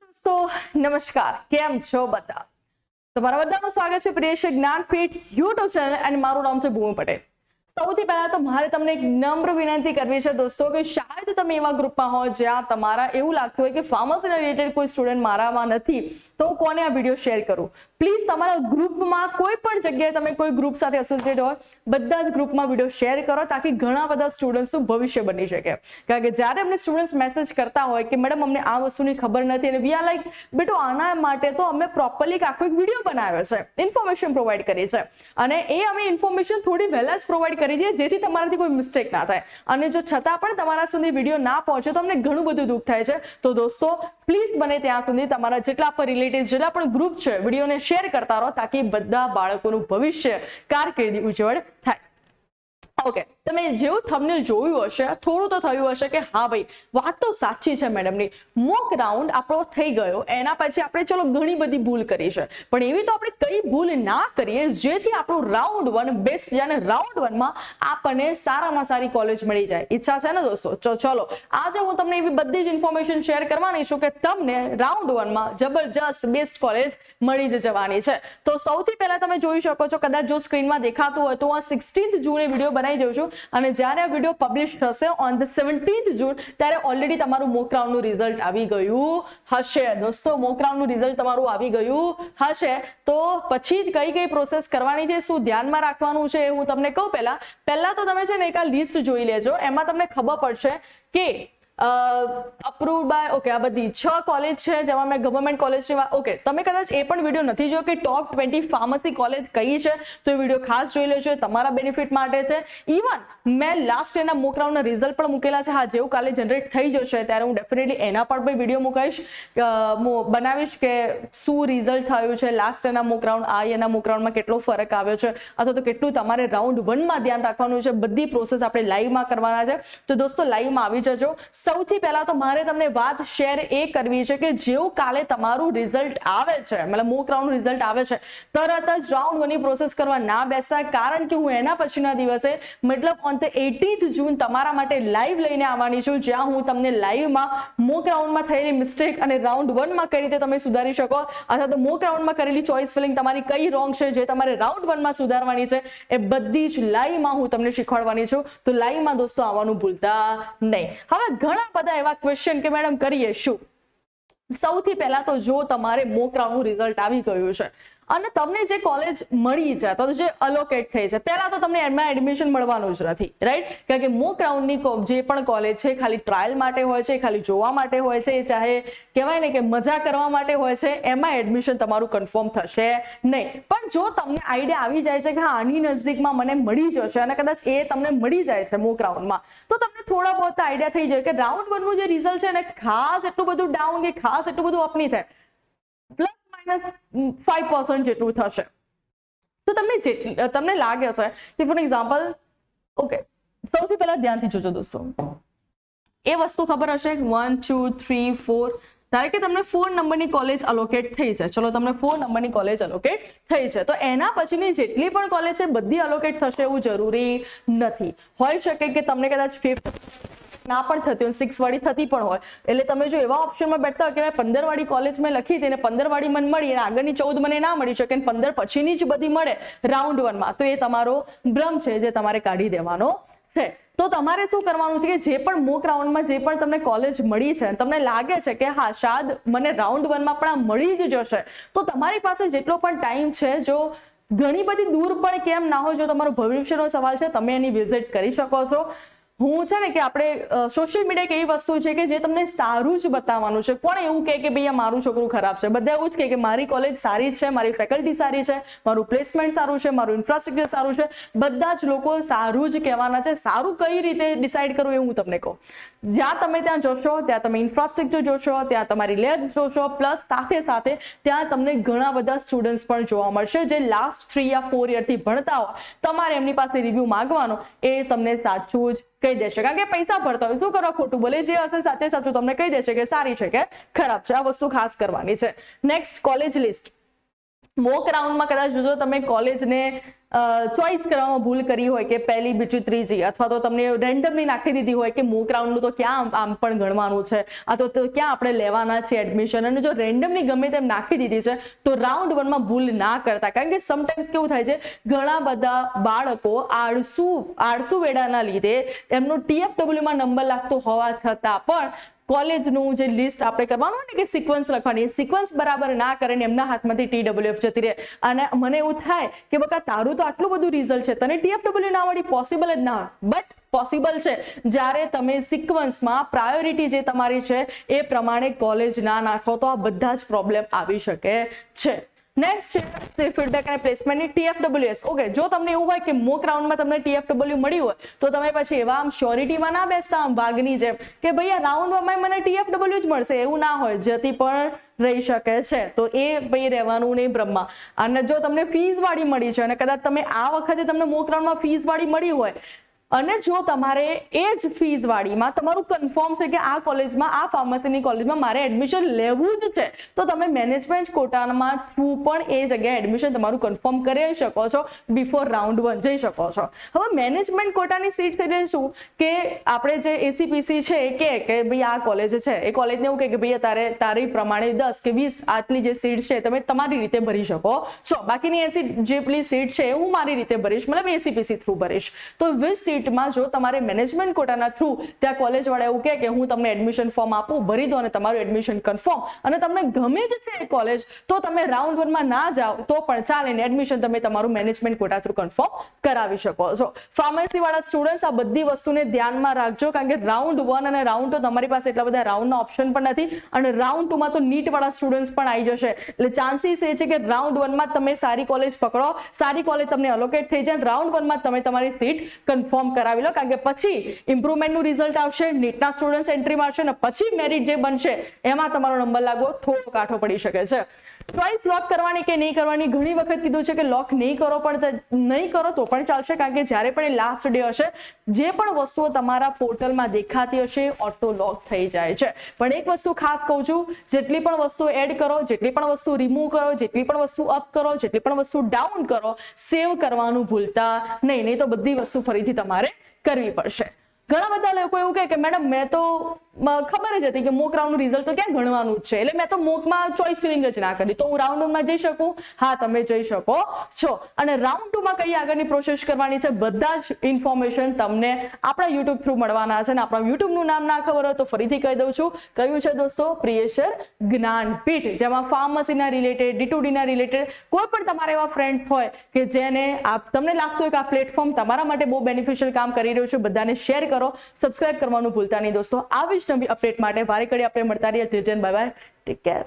દોસ્તો નમસ્કાર, કેમ છો બધા? તમારા બધાનું સ્વાગત છે પ્રિયેશ જ્ઞાનપીઠ યુટ્યુબ ચેનલ અને મારું નામ છે ભૂમિ પટેલ. સૌથી પહેલા તો મારે તમને એક નમ્ર વિનંતી કરવી છે દોસ્તો કે શાયદ તમે એવા ગ્રુપમાં હો જ્યાં તમારા એવું લાગતું હોય કે ફાર્મસી રિલેટેડ કોઈ સ્ટુડન્ટ મારામાં નથી, તો કોને આ વિડીયો શેર કરું. પ્લીઝ તમારા ગ્રુપમાં કોઈ પણ જગ્યાએ તમે કોઈ ગ્રુપ સાથે એસોસિએટેડ હોય, બધા જ ગ્રુપમાં વિડીયો શેર કરો તાકી ઘણા બધા સ્ટુડન્ટ્સનું ભવિષ્ય બની શકે. કારણ કે જ્યારે અમને સ્ટુડન્ટ્સ મેસેજ કરતા હોય કે મેડમ અમને આ વસ્તુની ખબર નથી અને વી આર લાઈક બેટો આના માટે તો અમે પ્રોપરલી આખો એક વિડીયો બનાવ્યો છે, ઇન્ફોર્મેશન પ્રોવાઈડ કરી છે અને એ અમે ઇન્ફોર્મેશન થોડી વહેલા જ પ્રોવાઈડ કરી દઈએ જેથી તમારાથી કોઈ મિસ્ટેક ના થાય. અને જો છતાં પણ તમારા સુધી વિડીયો ના પહોંચે તો અમને ઘણું બધું દુઃખ થાય છે. તો દોસ્તો પ્લીઝ બને ત્યાં સુધી તમારા જેટલા પણ રિલેટિવ્સ જેટલા પણ ગ્રુપ છે વિડીયોને શેર કરતા રહો તાકી બધા બાળકોનું ભવિષ્ય કારકિર્દી ઉજ્જવળ થાય. ઓકે, તમે જેવું થંબનેલ જોયું હશે થોડું તો થયું હશે કે હા ભાઈ વાત તો સાચી છે મેડમની, મોક રાઉન્ડ આપણો થઈ ગયો એના પછી આપણે ચલો ઘણી બધી ભૂલ કરી છે, પણ એવી તો આપણે કઈ ભૂલ ના કરીએ જેથી આપણું રાઉન્ડ 1 બેસ્ટ જાય અને રાઉન્ડ 1 માં આપણને સારામાં સારી કોલેજ મળી જાય. ઈચ્છા છે ને દોસ્તો? ચલો આજે હું તમને એવી બધી જ ઇન્ફોર્મેશન શેર કરવાની છું કે તમને રાઉન્ડ 1 માં જબરજસ્ત બેસ્ટ કોલેજ મળી જ જવાની છે. તો સૌથી પહેલા તમે જોઈ શકો છો, કદાચ જો સ્ક્રીનમાં દેખાતું હોય તો આ 16th જૂને વિડીયો બનાવી જઉં છું અને જ્યારે આ વિડીયો પબ્લિશ થશે ઓન ધ 17th જૂન ત્યારે ઓલરેડી તમારું મોક રાઉન્ડનું રિઝલ્ટ આવી ગયું હશે. દોસ્તો મોક રાઉન્ડનું રિઝલ્ટ તમારું આવી ગયું હશે તો પછી કઈ પ્રોસેસ કરવાની છે, શું ધ્યાનમાં રાખવાનું છે હું તમને કહું. પહેલા તો તમે છે ને એક આ લિસ્ટ જોઈ લેજો, એમાં તમને ખબર પડશે કે અપ્રુવડ બાય ઓકે આ બધી 6 કોલેજ છે જેમાં મેં ગવર્મેન્ટ કોલેજની વાત. ઓકે, તમે કદાચ એ પણ વિડીયો નથી જોયો કે ટોપ 20 ફાર્મસી કોલેજ કઈ છે તો એ વિડીયો ખાસ જોઈ લેજો, તમારા બેનિફિટ માટે છે. ઇવન મેં લાસ્ટ યરના મોક રાઉન્ડના રિઝલ્ટ પણ મૂકેલા છે. હા, જેવું કાલે જનરેટ થઈ જશે ત્યારે હું ડેફિનેટલી એના પર પણ વિડીયો મૂકીશ, બનાવીશ કે શું રિઝલ્ટ થયું છે લાસ્ટ યરના મોક રાઉન્ડ આ યરના મોક રાઉન્ડમાં કેટલો ફરક આવ્યો છે અથવા તો કેટલું તમારે રાઉન્ડ 1 માં ધ્યાન રાખવાનું છે. બધી પ્રોસેસ આપણે લાઈવમાં કરવાના છે. તો દોસ્તો લાઈવમાં આવી જજો. સૌથી પહેલા તો મારે તમને વાત શેર એ કરવી છે કે જેવું કાલે તમારું રિઝલ્ટ આવે છે, મતલબ મોક રાઉન્ડ રિઝલ્ટ આવે છે, તરત જ રાઉન્ડ 1 ની પ્રોસેસ કરવા ના બેસા, કારણ કે હું એના પછીના દિવસે મતલબ ઓન ધ 18th જૂન તમારા માટે લાઈવ લઈને આવવાની છું, જ્યાં હું તમને લાઈવમાં મોક રાઉન્ડમાં થયેલી મિસ્ટેક અને રાઉન્ડ 1 માં કઈ રીતે તમે સુધારી શકો અથવા તો મોક રાઉન્ડમાં કરેલી ચોઇસ ફિલિંગ તમારી કઈ રોંગ છે જે તમારે રાઉન્ડ 1 માં સુધારવાની છે એ બધી જ લાઈવમાં હું તમને શીખવાડવાની છું. તો લાઈવમાં દોસ્તો આવવાનું ભૂલતા નહીં. હવે ઘણા બધા એવા ક્વેશ્ચન કે મેડમ કરીએ શું? સૌથી પહેલા તો જો તમારે મોક રાઉન્ડનું રિઝલ્ટ આવી ગયું છે અને તમને જે કોલેજ મળી છે તો જે અલોકેટ થઈ છે, પહેલા તો તમને એમાં એડમિશન મળવાનું જ નથી, રાઈટ? કારણ કે મોક રાઉન્ડની જે પણ કોલેજ છે ખાલી ટ્રાયલ માટે હોય છે, ખાલી જોવા માટે હોય છે, ચાહે કહેવાય ને કે મજા કરવા માટે હોય છે, એમાં એડમિશન તમારું કન્ફર્મ થશે નહીં. પણ જો તમને આઈડિયા આવી જાય છે કે હા આની નજીકમાં મને મળી જશે અને કદાચ એ તમને મળી જાય છે મોક રાઉન્ડમાં, તો તમને થોડા બહુ આઈડિયા થઈ જાય કે રાઉન્ડ 1 નું જે રિઝલ્ટ છે ને ખાસ એટલું બધું ડાઉન કે ખાસ એટલું બધું અપ નહીં થાય, પ્લસ માઇનસ 5% જેટલું થશે. તો તમને લાગે છે કે ફોર એક્ઝામ્પલ, ઓકે સૌથી પહેલા ધ્યાનથી જોજો દોસ્તો, એ વસ્તુ ખબર હશે 1 2 3 4 ધારો કે તમને 4 નંબરની કોલેજ અલોકેટ થઈ છે. ચલો તમને 4 નંબરની કોલેજ અલોકેટ થઈ છે તો એના પછીની જેટલી પણ કોલેજ છે બધી અલોકેટ થશે એવું જરૂરી નથી. હોઈ શકે કે તમને કદાચ 5th ના પણ થતી હોય, 6 વાળી થતી પણ હોય, એટલે તમે જો એવા ઓપ્શનમાં બેઠતા હોય કે મેં 15 વાળી કોલેજ મેં લખી હતી અને 15 વાળી મને મળી અને આગળની 14 મને ના મળી શકે અને 15 પછીની જ બધી મળે રાઉન્ડ 1 માં, તો એ તમારો ભ્રમ છે જે તમારે કાઢી દેવાનો છે. તો તમારે શું કરવાનું છે કે જે પણ મોક રાઉન્ડમાં જે પણ તમને કોલેજ મળી છે તમને લાગે છે કે હા શાયદ મને રાઉન્ડ 1 માં પણ આ મળી જ જશે, તો તમારી પાસે જેટલો પણ ટાઈમ છે, જો ઘણી બધી દૂર પણ કેમ ના હોય, જો તમારો ભવિષ્યનો સવાલ છે તમે એની વિઝિટ કરી શકો છો. હું છે ને કે આપણે સોશિયલ મીડિયા એક એવી વસ્તુ છે કે જે તમને સારું જ બતાવવાનું છે. કોણ એવું કે ભાઈ મારું છોકરું ખરાબ છે? બધા એવું જ કે મારી કોલેજ સારી છે, મારી ફેકલ્ટી સારી છે, મારું પ્લેસમેન્ટ સારું છે, મારું ઇન્ફ્રાસ્ટ્રક્ચર સારું છે. બધા જ લોકો સારું જ કહેવાના છે. સારું કઈ રીતે ડિસાઈડ કરવું એ હું તમને કહું. જ્યાં તમે ત્યાં જોશો ત્યાં તમે ઇન્ફ્રાસ્ટ્રક્ચર જોશો, ત્યાં તમારી લેબ્સ જોશો, પ્લસ સાથે સાથે ત્યાં તમને ઘણા બધા સ્ટુડન્ટ્સ પણ જોવા મળશે જે લાસ્ટ 3 યા 4 યરથી ભણતા હોય. તમારે એમની પાસે રિવ્યુ માંગવાનો એ તમને સાચું જ કહી દેશે, કારણ કે પૈસા ભરતા હોય શું કરવા ખોટું બોલે, જે હશે સાચે સાચું તમને કહી દેશે કે સારી છે કે ખરાબ છે. આ વસ્તુ ખાસ કરવાની છે. Next college list. મોક રાઉન્ડમાં કદાચ જો તમે કોલેજને ચોઈસ કરવામાં ભૂલ કરી હોય કે પહેલી બીજી ત્રીજી, અથવા તો તમને રેન્ડમલી નાખી દીધી હોય કે મોક રાઉન્ડનું તો ક્યાં આમ પણ ગણવાનું છે, અથવા તો ક્યાં આપણે લેવાના છે એડમિશન, અને જો રેન્ડમલી ગમે તેમ નાખી દીધી છે તો રાઉન્ડ 1માં ભૂલ ના કરતા. કારણ કે સમટાઈમ્સ કેવું થાય છે, ઘણા બધા બાળકો આળસુ વેડાના લીધે એમનો TFWમાં નંબર લાગતો હોવા છતાં પણ કોલેજનું જે લિસ્ટ આપણે કરવાનું ને કે સિક્વન્સ લખવાની, સિક્વન્સ બરાબર ના કરે ને એમના હાથમાંથી TWF જતી રહે. અને મને એવું થાય કે બકા તારું તો આટલું બધું રિઝલ્ટ છે, તને TFW ના આવડી, પોસિબલ જ ના હોય. બટ પોસિબલ છે જ્યારે તમે સિક્વન્સમાં પ્રાયોરિટી જે તમારી છે એ પ્રમાણે કોલેજ ના નાખો તો આ બધા જ પ્રોબ્લેમ આવી શકે છે. નેક્સ્ટ છે ફીડબેક અને પ્લેસમેન્ટની TFWS. ઓકે, જો તમને એવું હોય કે મોક રાઉન્ડમાં તમને TFW મળ્યું હોય તો તમે પછી એવા આમ શ્યોરિટીમાં ના બેસતા આમ વાઘની જેમ કે ભાઈ આ રાઉન્ડમાં મને TFW જ મળશે, એવું ના હોય, જતી પણ રહી શકે છે. તો એ ભાઈ રહેવાનું નહીં બ્રહ્મા. અને જો તમને ફીસ વાળી મળી છે અને કદાચ તમે આ વખતે તમને મોક રાઉન્ડમાં ફીસ વાળી મળી હોય અને જો તમારે એ જ ફીસ વાળીમાં તમારું કન્ફર્મ છે કે આ કોલેજમાં, આ ફાર્મસીની કોલેજમાં મારે એડમિશન લેવું જ છે, તો તમે મેનેજમેન્ટ કોટામાં થ્રુ પણ એ જગ્યાએ એડમિશન તમારું કન્ફર્મ કરી શકો છો, બિફોર રાઉન્ડ 1 જઈ શકો છો. હવે મેનેજમેન્ટ કોટાની સીટ એટલે શું કે આપણે જે ACPC છે એ કે ભાઈ આ કોલેજ છે, એ કોલેજને એવું કે ભાઈ તારી પ્રમાણે 10 કે 20 આટલી જે સીટ છે તમે તમારી રીતે ભરી શકો છો, બાકીની 80 જેટલી સીટ છે હું મારી રીતે ભરીશ, મતલબ ACPC થ્રુ ભરીશ. તો 20 સીટ માં જો તમારે મેનેજમેન્ટ કોટાના થ્રુ ત્યાં કોલેજ વાળા એવું કહે કે હું તમને એડમિશન ફોર્મ આપું, ભરી દો અને તમારું એડમિશન કન્ફર્મ, અને તમને ગમે જ છે એ કોલેજ, તો તમે રાઉન્ડ 1માં ના જાઓ તો પણ ચાલે ને એડમિશન તમે તમારું મેનેજમેન્ટ કોટા થ્રુ કન્ફર્મ કરાવી શકો છો. ફાર્મસી વાળા સ્ટુડન્ટ્સ આ બધી વસ્તુને ધ્યાનમાં રાખજો, કારણ કે રાઉન્ડ 1 અને રાઉન્ડ 2 તમારી પાસે એટલા બધા રાઉન્ડના ઓપ્શન પણ નથી, અને રાઉન્ડ 2માં તો નીટ વાળા સ્ટુડન્ટ્સ પણ આવી જશે. એટલે ચાન્સીસ એ છે કે રાઉન્ડ 1માં તમે સારી કોલેજ પકડો, સારી કોલેજ તમને અલોકેટ થઈ જાય, રાઉન્ડ 1માં તમે તમારી સીટ કન્ફર્મ કરાવી લો. કારણ કે પછી ઇમ્પ્રુવમેન્ટનું રિઝલ્ટ આવશે, નીટના સ્ટુડન્ટ્સ એન્ટ્રી મારશે અને પછી મેરિટ જે બનશે એમાં તમારો નંબર લાગવો થોડો કાઠો પડી શકે છે. ચોઈસ લોક કરવાની કે નહીં કરવાની, ઘણી વખત કીધું છે કે લોક નહીં કરો, પણ નહીં કરો તો પણ ચાલશે, કારણ કે જ્યારે પણ એ લાસ્ટ ડે હશે જે પણ વસ્તુઓ તમારા પોર્ટલમાં દેખાતી હશે ઓટો લોક થઈ જાય છે. પણ એક વસ્તુ ખાસ કહું છું, જેટલી પણ વસ્તુ એડ કરો, જેટલી પણ વસ્તુ રિમૂવ કરો, જેટલી પણ વસ્તુ અપ કરો, જેટલી પણ વસ્તુ ડાઉન કરો, સેવ કરવાનું ભૂલતા નહીં તો બધી વસ્તુ ફરીથી તમારે કરવી પડશે. ઘણા બધા લોકો એવું કહે કે મેડમ મેં તો ખબર જ હતી કે મોક રાઉન્ડનું રિઝલ્ટ તો ક્યાં ગણવાનું જ છે, એટલે મેં તો મોકમાં ચોઈસ ફિલિંગ જ ના કરી, તો હું રાઉન્ડ 1માં જઈ શકું? હા, તમે જઈ શકો છો. અને રાઉન્ડ 2માં કઈ આગળની પ્રોસેસ કરવાની છે બધા જ ઇન્ફોર્મેશન તમને આપણા યુટ્યુબ થ્રુ મળવાના છે. અને આપણા યુટ્યુબનું નામ ના ખબર હોય તો ફરીથી કહી દઉં છું, કયું છે દોસ્તો? પ્રિયેશર જ્ઞાનપીઠ, જેમાં ફાર્મસીના રિલેટેડ, D2Dના રિલેટેડ કોઈ પણ તમારા એવા ફ્રેન્ડ્સ હોય કે જેને તમને લાગતું હોય કે આ પ્લેટફોર્મ તમારા માટે બહુ બેનિફિશિયલ કામ કરી રહ્યું છે, બધાને શેર કરો, સબસ્ક્રાઇબ કરવાનું ભૂલતા નહીં દોસ્તો. આવી જ નવી અપડેટ માટે વારે ઘડી આપણે મળતા રહીએ. Bye bye, take care.